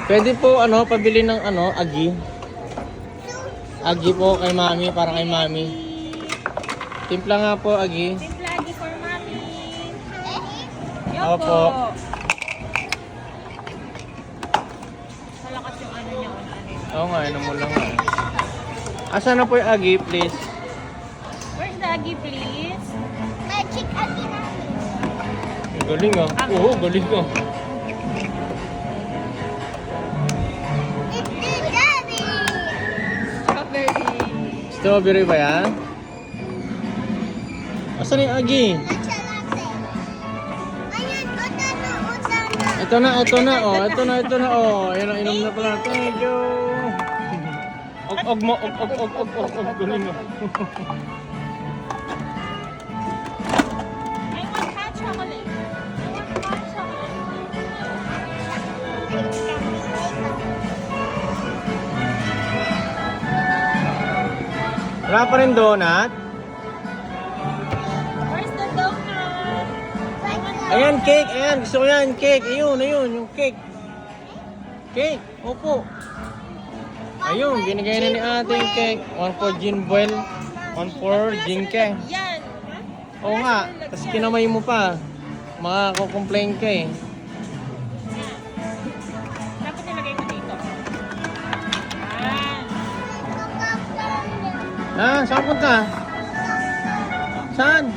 Pwede po pabili ng agi. Agi po kay mami, para kay mami. Timpla nga po agi. Timpla agi for mami. Opo. Malakas yung niya. Oo nga, mo lang nga. Asan na po yung agi, please? Where's the agi, please? Magic agi na. Galing ah. Oo, galing ah. Strawberry ba yan? Asan yung agi? Ito na. Ito na. Ayan ang inom na pala. Thank you. Og mo. Galing ah. I want hot chocolate. Wala pa rin donut? Where's the donut? Ayan, cake. Ayan, gusto ko yan, cake. Ayun, yung cake. Cake, opo. Ayun, binigay na ni ate yung cake. One for Jinbuel, one for Jinke. Yan. Oo nga, tapos kinamay mo pa. Makako-complain ka eh. Dapat nilagay ko dito. Yan. Saan punta? Saan?